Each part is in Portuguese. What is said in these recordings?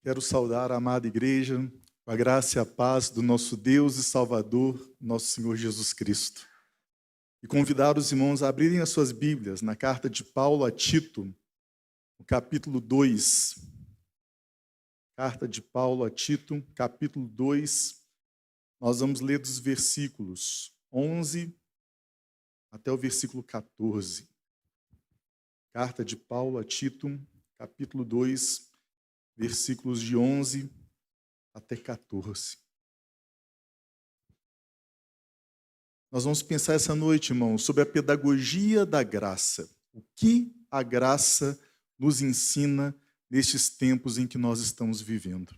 Quero saudar a amada igreja com a graça e a paz do nosso Deus e Salvador, nosso Senhor Jesus Cristo. E convidar os irmãos a abrirem as suas Bíblias na carta de Paulo a Tito, no capítulo 2. Carta de Paulo a Tito, capítulo 2. Nós vamos ler dos versículos 11 até o versículo 14. Carta de Paulo a Tito, capítulo 2, versículos de 11 até 14. Nós vamos pensar essa noite, irmãos, sobre a pedagogia da graça. O que a graça nos ensina nestes tempos em que nós estamos vivendo.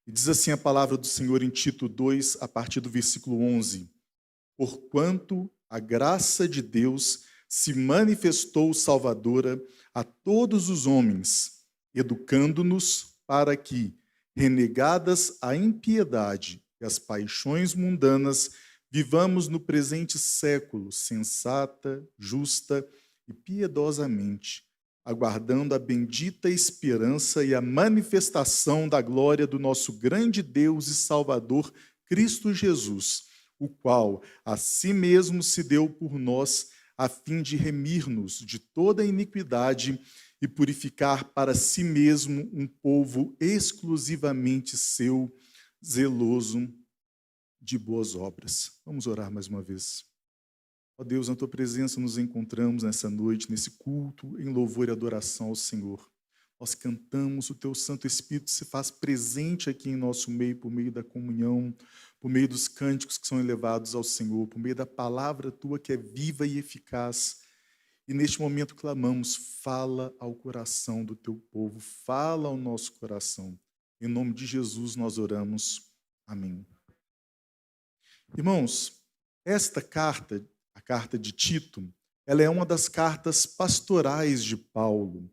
E diz assim a palavra do Senhor em Tito 2, a partir do versículo 11. Porquanto a graça de Deus se manifestou salvadora a todos os homens, educando-nos para que, renegadas a impiedade e as paixões mundanas, vivamos no presente século sensata, justa e piedosamente, aguardando a bendita esperança e a manifestação da glória do nosso grande Deus e Salvador, Cristo Jesus, o qual a si mesmo se deu por nós, a fim de remir-nos de toda iniquidade e purificar para si mesmo um povo exclusivamente seu, zeloso de boas obras. Vamos orar mais uma vez. Ó Deus, na Tua presença nos encontramos nessa noite, nesse culto, em louvor e adoração ao Senhor. Nós cantamos, o Teu Santo Espírito se faz presente aqui em nosso meio, por meio da comunhão, por meio dos cânticos que são elevados ao Senhor, por meio da palavra Tua que é viva e eficaz. E neste momento clamamos, fala ao coração do Teu povo, fala ao nosso coração. Em nome de Jesus nós oramos. Amém. Irmãos, esta carta, a carta de Tito, ela é uma das cartas pastorais de Paulo.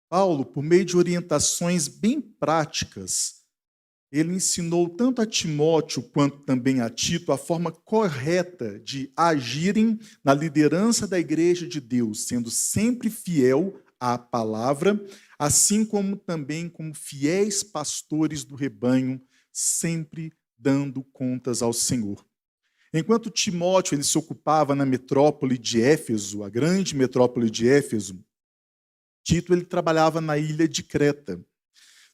Paulo, por meio de orientações bem práticas, ele ensinou tanto a Timóteo quanto também a Tito a forma correta de agirem na liderança da igreja de Deus, sendo sempre fiel à palavra, assim como também como fiéis pastores do rebanho, sempre dando contas ao Senhor. Enquanto Timóteo ele se ocupava na metrópole de Éfeso, a grande metrópole de Éfeso, Tito ele trabalhava na ilha de Creta,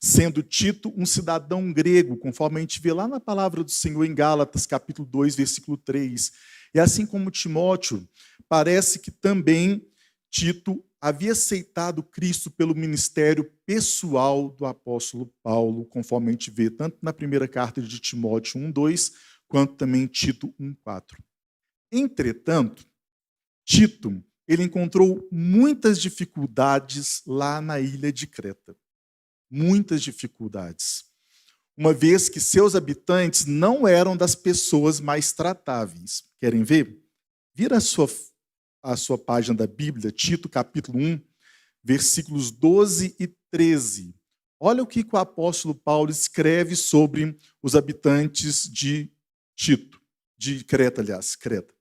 sendo Tito um cidadão grego, conforme a gente vê lá na palavra do Senhor em Gálatas, capítulo 2, versículo 3. E assim como Timóteo, parece que também Tito havia aceitado Cristo pelo ministério pessoal do apóstolo Paulo, conforme a gente vê tanto na primeira carta de Timóteo 1:2, quanto também Tito 1:4. Entretanto, Tito ele encontrou muitas dificuldades lá na ilha de Creta. Muitas dificuldades. Uma vez que seus habitantes não eram das pessoas mais tratáveis. Querem ver? Vira a sua página da Bíblia, Tito capítulo 1, versículos 12 e 13. Olha o que o apóstolo Paulo escreve sobre os habitantes de Tito, de Creta, aliás, Creta.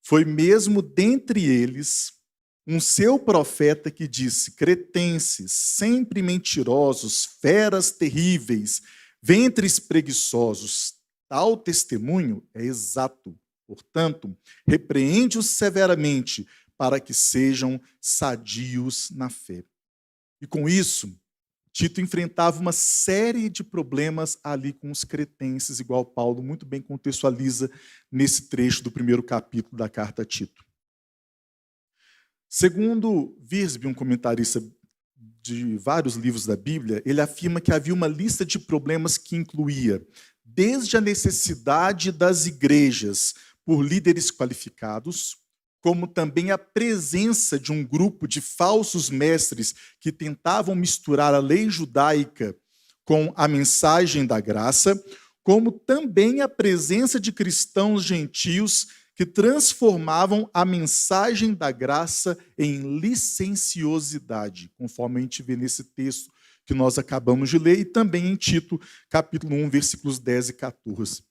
Foi mesmo dentre eles um seu profeta que disse: cretenses, sempre mentirosos, feras terríveis, ventres preguiçosos. Tal testemunho é exato. Portanto, repreende-os severamente, para que sejam sadios na fé. E com isso, Tito enfrentava uma série de problemas ali com os cretenses, igual Paulo muito bem contextualiza nesse trecho do primeiro capítulo da carta a Tito. Segundo Wiersbe, um comentarista de vários livros da Bíblia, ele afirma que havia uma lista de problemas que incluía desde a necessidade das igrejas por líderes qualificados, como também a presença de um grupo de falsos mestres que tentavam misturar a lei judaica com a mensagem da graça, como também a presença de cristãos gentios que transformavam a mensagem da graça em licenciosidade, conforme a gente vê nesse texto que nós acabamos de ler, e também em Tito, capítulo 1, versículos 10 e 14.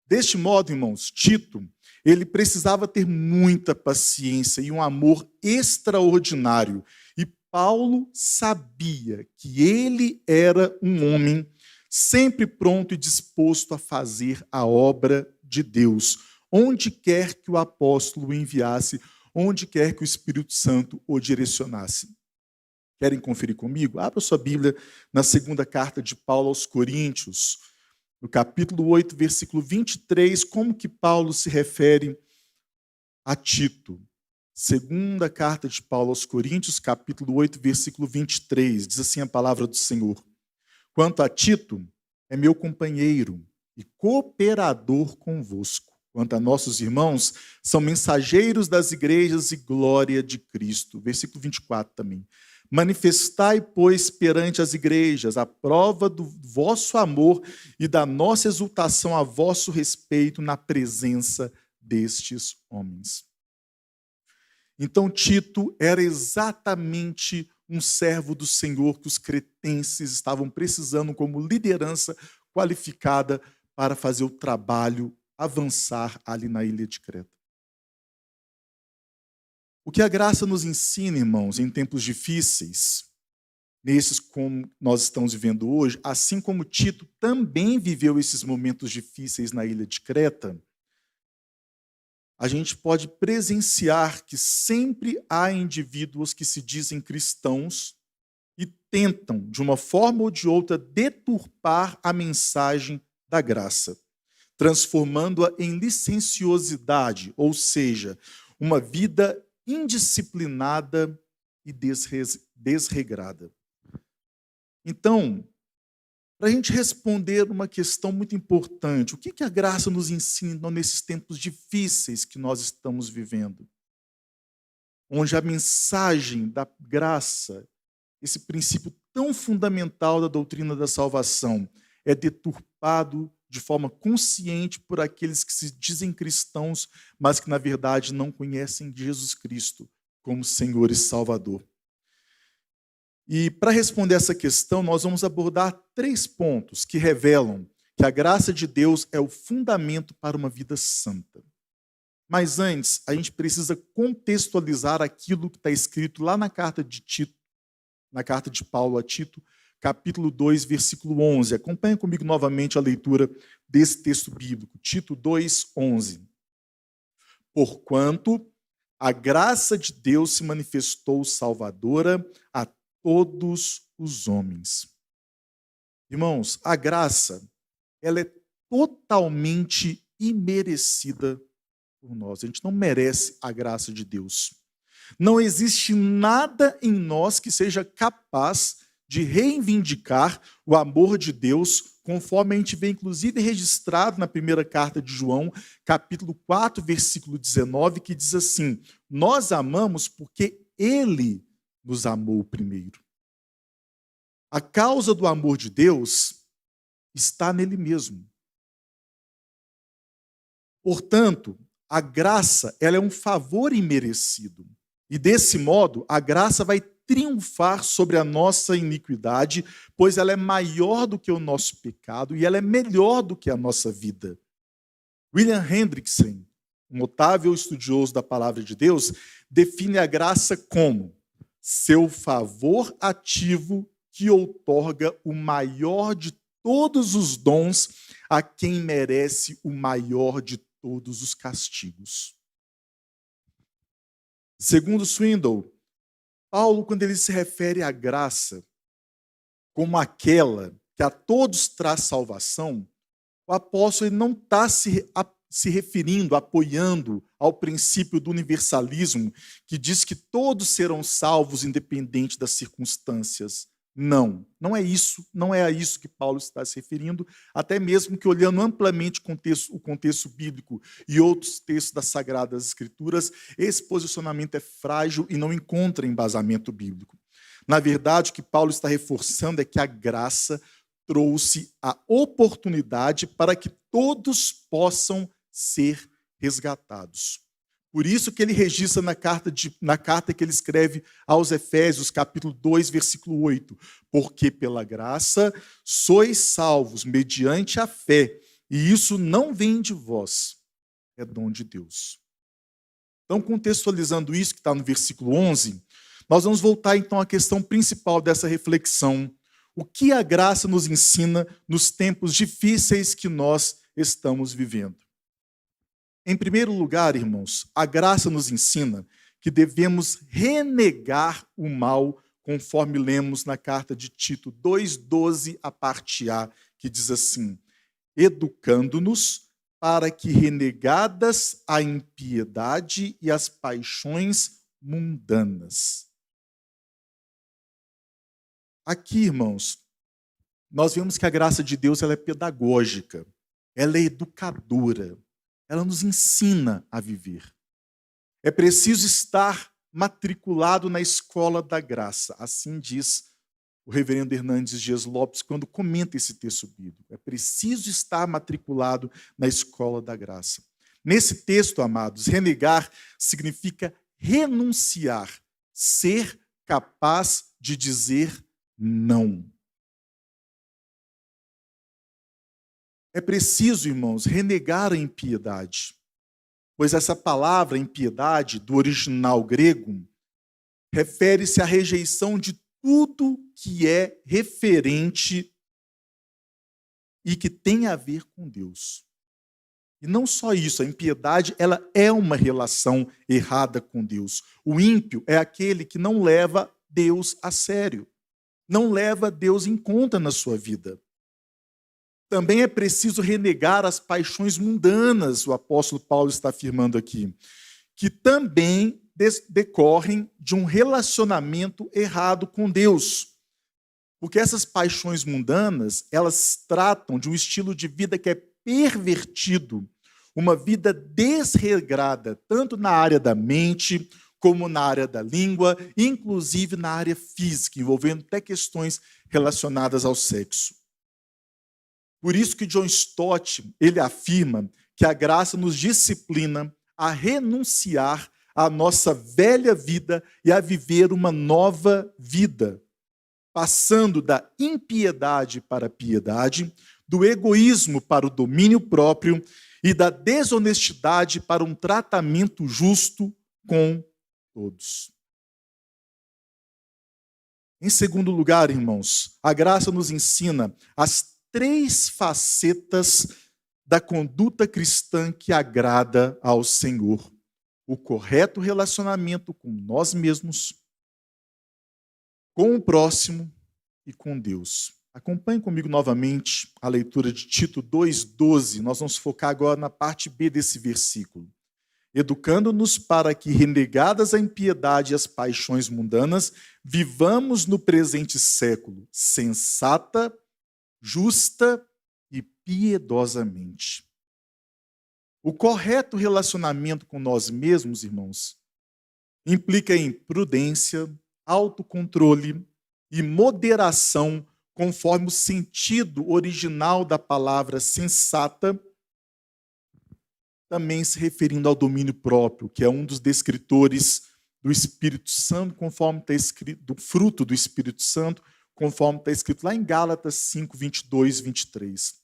Deste modo, irmãos, Tito, ele precisava ter muita paciência e um amor extraordinário, e Paulo sabia que ele era um homem sempre pronto e disposto a fazer a obra de Deus, onde quer que o apóstolo o enviasse, onde quer que o Espírito Santo o direcionasse. Querem conferir comigo? Abra sua Bíblia na segunda carta de Paulo aos Coríntios, no capítulo 8, versículo 23, como que Paulo se refere a Tito. Segunda carta de Paulo aos Coríntios, capítulo 8, versículo 23, diz assim a palavra do Senhor: quanto a Tito, é meu companheiro e cooperador convosco. Quanto a nossos irmãos, são mensageiros das igrejas e glória de Cristo. Versículo 24 também. Manifestai, pois, perante as igrejas a prova do vosso amor e da nossa exultação a vosso respeito na presença destes homens. Então, Tito era exatamente um servo do Senhor que os cretenses estavam precisando como liderança qualificada para fazer o trabalho avançar ali na ilha de Creta. O que a graça nos ensina, irmãos, em tempos difíceis, nesses como nós estamos vivendo hoje, assim como Tito também viveu esses momentos difíceis na ilha de Creta, a gente pode presenciar que sempre há indivíduos que se dizem cristãos e tentam, de uma forma ou de outra, deturpar a mensagem da graça, transformando-a em licenciosidade, ou seja, uma vida indisciplinada e desregrada. Então, para a gente responder uma questão muito importante, o que a graça nos ensina nesses tempos difíceis que nós estamos vivendo? Onde a mensagem da graça, esse princípio tão fundamental da doutrina da salvação, é deturpado de forma consciente por aqueles que se dizem cristãos, mas que na verdade não conhecem Jesus Cristo como Senhor e Salvador. E para responder essa questão, nós vamos abordar 3 pontos que revelam que a graça de Deus é o fundamento para uma vida santa. Mas antes, a gente precisa contextualizar aquilo que está escrito lá na carta de Tito, na carta de Paulo a Tito, capítulo 2, versículo 11. Acompanhe comigo novamente a leitura desse texto bíblico. Tito 2, 11. Porquanto a graça de Deus se manifestou salvadora a todos os homens. Irmãos, a graça, ela é totalmente imerecida por nós. A gente não merece a graça de Deus. Não existe nada em nós que seja capaz de reivindicar o amor de Deus, conforme a gente vê, inclusive, registrado na primeira carta de João, capítulo 4, versículo 19, que diz assim: nós amamos porque Ele nos amou primeiro. A causa do amor de Deus está nele mesmo. Portanto, a graça, ela é um favor imerecido. E desse modo, a graça vai triunfar sobre a nossa iniquidade, pois ela é maior do que o nosso pecado e ela é melhor do que a nossa vida. William Hendrickson, um notável estudioso da palavra de Deus, define a graça como seu favor ativo que outorga o maior de todos os dons a quem merece o maior de todos os castigos. Segundo Swindoll, Paulo, quando ele se refere à graça como aquela que a todos traz salvação, o apóstolo ele não está se referindo, apoiando ao princípio do universalismo, que diz que todos serão salvos independente das circunstâncias. Não, não é isso, não é a isso que Paulo está se referindo, até mesmo que olhando amplamente o contexto bíblico e outros textos das Sagradas Escrituras, esse posicionamento é frágil e não encontra embasamento bíblico. Na verdade, o que Paulo está reforçando é que a graça trouxe a oportunidade para que todos possam ser resgatados. Por isso que ele registra na carta que ele escreve aos Efésios, capítulo 2, versículo 8. Porque pela graça sois salvos mediante a fé, e isso não vem de vós, é dom de Deus. Então, contextualizando isso que está no versículo 11, nós vamos voltar então à questão principal dessa reflexão. O que a graça nos ensina nos tempos difíceis que nós estamos vivendo? Em primeiro lugar, irmãos, a graça nos ensina que devemos renegar o mal, conforme lemos na carta de Tito 2,12, a parte A, que diz assim: educando-nos para que, renegadas a impiedade e as paixões mundanas. Aqui, irmãos, nós vemos que a graça de Deus ela é pedagógica, ela é educadora, ela nos ensina a viver. É preciso estar matriculado na escola da graça, assim diz o reverendo Hernandes Dias Lopes quando comenta esse texto bíblico. É preciso estar matriculado na escola da graça. Nesse texto, amados, renegar significa renunciar, ser capaz de dizer não. É preciso, irmãos, renegar a impiedade, pois essa palavra impiedade, do original grego, refere-se à rejeição de tudo que é referente e que tem a ver com Deus. E não só isso, a impiedade ela é uma relação errada com Deus. O ímpio é aquele que não leva Deus a sério, não leva Deus em conta na sua vida. Também é preciso renegar as paixões mundanas, o apóstolo Paulo está afirmando aqui, que também decorrem de um relacionamento errado com Deus. Porque essas paixões mundanas, elas tratam de um estilo de vida que é pervertido, uma vida desregrada, tanto na área da mente, como na área da língua, inclusive na área física, envolvendo até questões relacionadas ao sexo. Por isso que John Stott, ele afirma que a graça nos disciplina a renunciar à nossa velha vida e a viver uma nova vida, passando da impiedade para a piedade, do egoísmo para o domínio próprio e da desonestidade para um tratamento justo com todos. Em segundo lugar, irmãos, a graça nos ensina as 3 facetas da conduta cristã que agrada ao Senhor: o correto relacionamento com nós mesmos, com o próximo e com Deus. Acompanhe comigo novamente a leitura de Tito 2,12. Nós vamos focar agora na parte B desse versículo. Educando-nos para que, renegadas a impiedade e as paixões mundanas, vivamos no presente século sensata, justa e piedosamente. O correto relacionamento com nós mesmos, irmãos, implica em prudência, autocontrole e moderação, conforme o sentido original da palavra sensata, também se referindo ao domínio próprio, que é um dos descritores do Espírito Santo, conforme está escrito, do fruto do Espírito Santo, conforme está escrito lá em Gálatas 5, 22 e 23.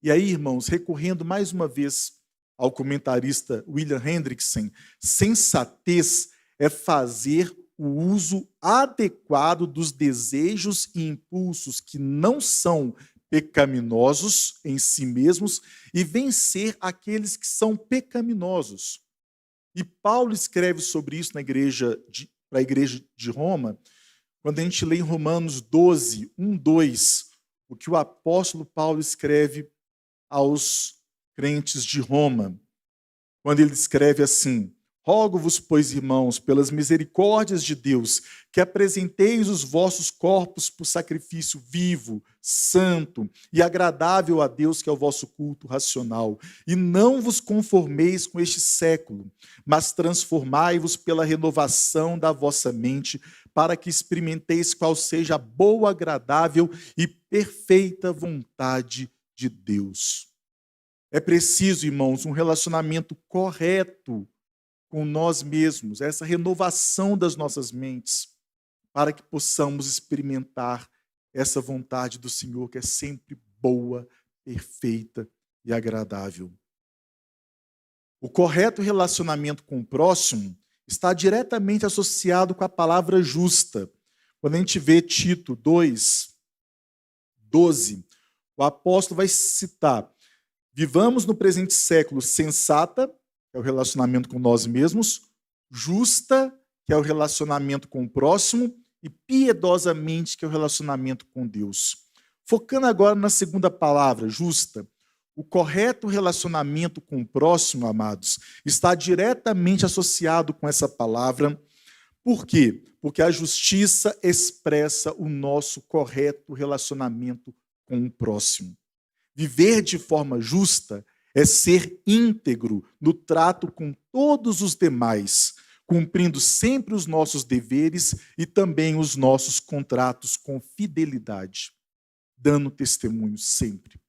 E aí, irmãos, recorrendo mais uma vez ao comentarista William Hendrickson, sensatez é fazer o uso adequado dos desejos e impulsos que não são pecaminosos em si mesmos e vencer aqueles que são pecaminosos. E Paulo escreve sobre isso para a igreja de Roma, quando a gente lê em Romanos 12, 1, 2, o que o apóstolo Paulo escreve aos crentes de Roma, quando ele escreve assim: rogo-vos, pois, irmãos, pelas misericórdias de Deus, que apresenteis os vossos corpos por sacrifício vivo, santo e agradável a Deus, que é o vosso culto racional. E não vos conformeis com este século, mas transformai-vos pela renovação da vossa mente, para que experimenteis qual seja a boa, agradável e perfeita vontade de Deus. É preciso, irmãos, um relacionamento correto com nós mesmos, essa renovação das nossas mentes, para que possamos experimentar essa vontade do Senhor, que é sempre boa, perfeita e agradável. O correto relacionamento com o próximo está diretamente associado com a palavra justa. Quando a gente vê Tito 2, 12, o apóstolo vai citar: vivamos no presente século sensata, que é o relacionamento com nós mesmos, justa, que é o relacionamento com o próximo, e piedosamente, que é o relacionamento com Deus. Focando agora na segunda palavra, justa, o correto relacionamento com o próximo, amados, está diretamente associado com essa palavra. Por quê? Porque a justiça expressa o nosso correto relacionamento com o próximo. Viver de forma justa é ser íntegro no trato com todos os demais, cumprindo sempre os nossos deveres e também os nossos contratos com fidelidade, dando testemunho sempre.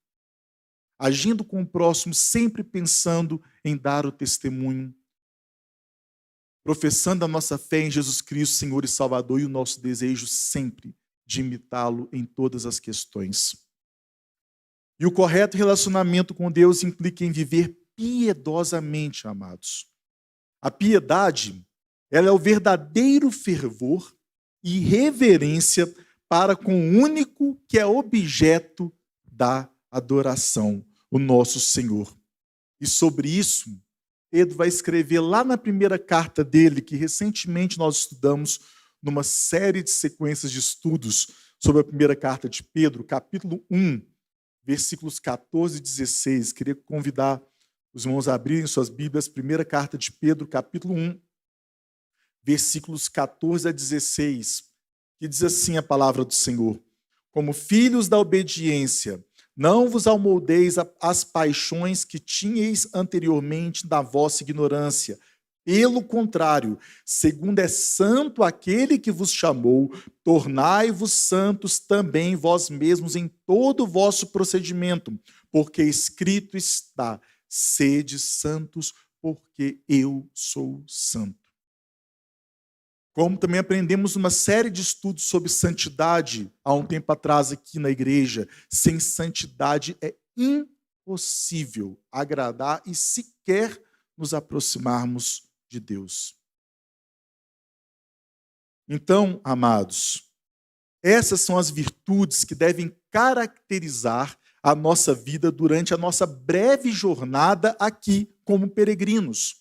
Agindo com o próximo, sempre pensando em dar o testemunho, professando a nossa fé em Jesus Cristo, Senhor e Salvador, e o nosso desejo sempre de imitá-lo em todas as questões. E o correto relacionamento com Deus implica em viver piedosamente, amados. A piedade, ela é o verdadeiro fervor e reverência para com o único que é objeto da adoração, o nosso Senhor. E sobre isso, Pedro vai escrever lá na primeira carta dele, que recentemente nós estudamos numa série de sequências de estudos sobre a primeira carta de Pedro, capítulo 1, versículos 14 e 16. Queria convidar os irmãos a abrirem suas Bíblias, primeira carta de Pedro, capítulo 1, versículos 14 a 16, que diz assim a palavra do Senhor: como filhos da obediência, não vos amoldeis às paixões que tinhais anteriormente da vossa ignorância. Pelo contrário, segundo é santo aquele que vos chamou, tornai-vos santos também vós mesmos em todo o vosso procedimento, porque escrito está: sede santos, porque eu sou santo. Como também aprendemos uma série de estudos sobre santidade há um tempo atrás aqui na igreja. Sem santidade é impossível agradar e sequer nos aproximarmos de Deus. Então, amados, essas são as virtudes que devem caracterizar a nossa vida durante a nossa breve jornada aqui como peregrinos.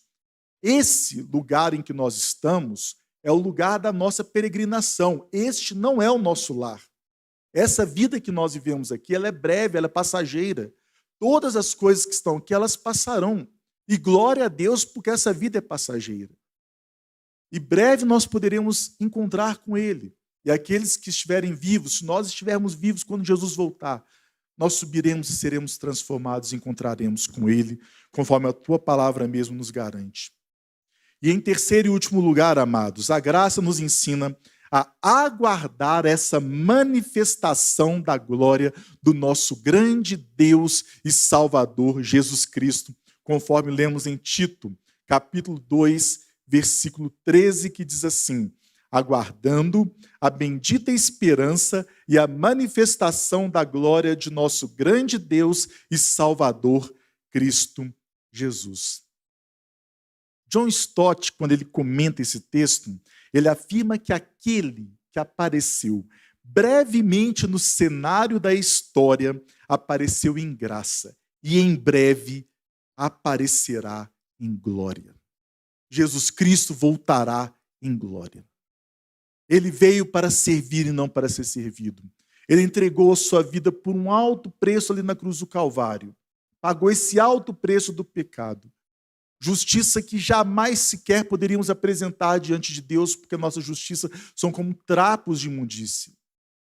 Esse lugar em que nós estamos é o lugar da nossa peregrinação. Este não é o nosso lar. Essa vida que nós vivemos aqui, ela é breve, ela é passageira. Todas as coisas que estão aqui, elas passarão. E glória a Deus, porque essa vida é passageira. E breve nós poderemos encontrar com Ele. E aqueles que estiverem vivos, se nós estivermos vivos quando Jesus voltar, nós subiremos e seremos transformados e encontraremos com Ele, conforme a Tua palavra mesmo nos garante. E em terceiro e último lugar, amados, a graça nos ensina a aguardar essa manifestação da glória do nosso grande Deus e Salvador Jesus Cristo, conforme lemos em Tito, capítulo 2, versículo 13, que diz assim: aguardando a bendita esperança e a manifestação da glória de nosso grande Deus e Salvador, Cristo Jesus. John Stott, quando ele comenta esse texto, ele afirma que aquele que apareceu brevemente no cenário da história apareceu em graça e em breve aparecerá em glória. Jesus Cristo voltará em glória. Ele veio para servir e não para ser servido. Ele entregou a sua vida por um alto preço ali na cruz do Calvário. Pagou esse alto preço do pecado. Justiça que jamais sequer poderíamos apresentar diante de Deus, porque nossa justiça são como trapos de imundície.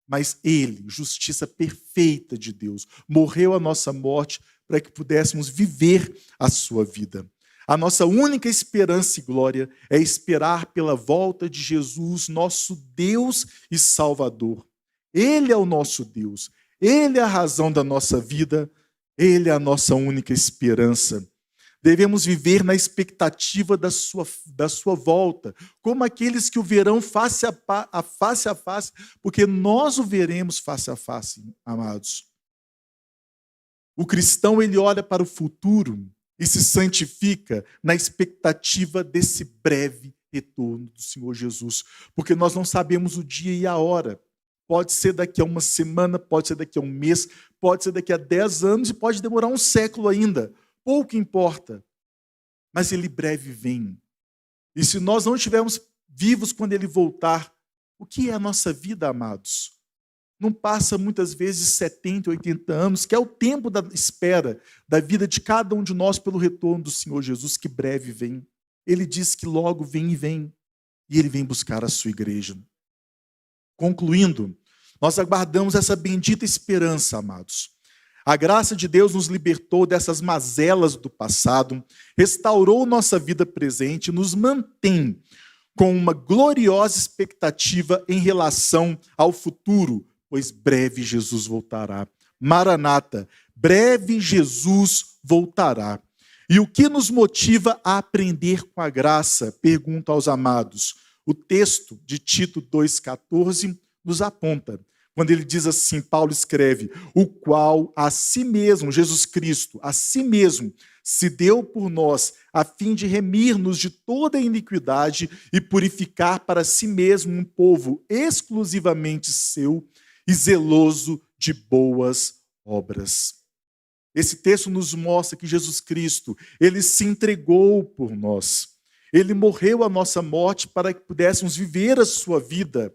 Mas Ele, justiça perfeita de Deus, morreu a nossa morte para que pudéssemos viver a sua vida. A nossa única esperança e glória é esperar pela volta de Jesus, nosso Deus e Salvador. Ele é o nosso Deus, Ele é a razão da nossa vida, Ele é a nossa única esperança. Devemos viver na expectativa da sua volta, como aqueles que o verão face a face, porque nós o veremos face a face, amados. O cristão, ele olha para o futuro e se santifica na expectativa desse breve retorno do Senhor Jesus, porque nós não sabemos o dia e a hora. Pode ser daqui a uma semana, pode ser daqui a um mês, pode ser daqui a 10 anos e pode demorar um século ainda. Pouco importa. Mas ele breve vem. E se nós não estivermos vivos quando ele voltar, o que é a nossa vida, amados? Não passa muitas vezes 70, 80 anos, que é o tempo da espera da vida de cada um de nós pelo retorno do Senhor Jesus, que breve vem. Ele diz que logo vem e vem. E ele vem buscar a sua igreja. Concluindo, nós aguardamos essa bendita esperança, amados. A graça de Deus nos libertou dessas mazelas do passado, restaurou nossa vida presente, nos mantém com uma gloriosa expectativa em relação ao futuro, pois breve Jesus voltará. Maranata, breve Jesus voltará. E o que nos motiva a aprender com a graça? Pergunto aos amados. O texto de Tito 2,14 nos aponta. Quando ele diz assim, Paulo escreve, o qual a si mesmo, Jesus Cristo, a si mesmo, se deu por nós, a fim de remir-nos de toda iniquidade e purificar para si mesmo um povo exclusivamente seu e zeloso de boas obras. Esse texto nos mostra que Jesus Cristo, ele se entregou por nós. Ele morreu a nossa morte para que pudéssemos viver a sua vida.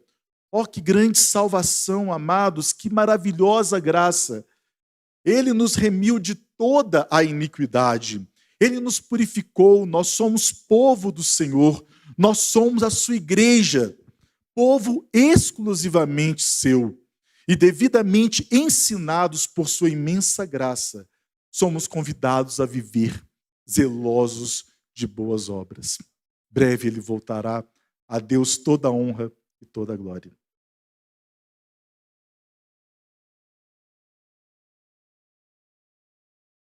Oh, que grande salvação, amados, que maravilhosa graça. Ele nos remiu de toda a iniquidade. Ele nos purificou, nós somos povo do Senhor, nós somos a sua igreja, povo exclusivamente seu. E devidamente ensinados por sua imensa graça, somos convidados a viver zelosos de boas obras. Breve ele voltará. A Deus toda a honra e toda a glória.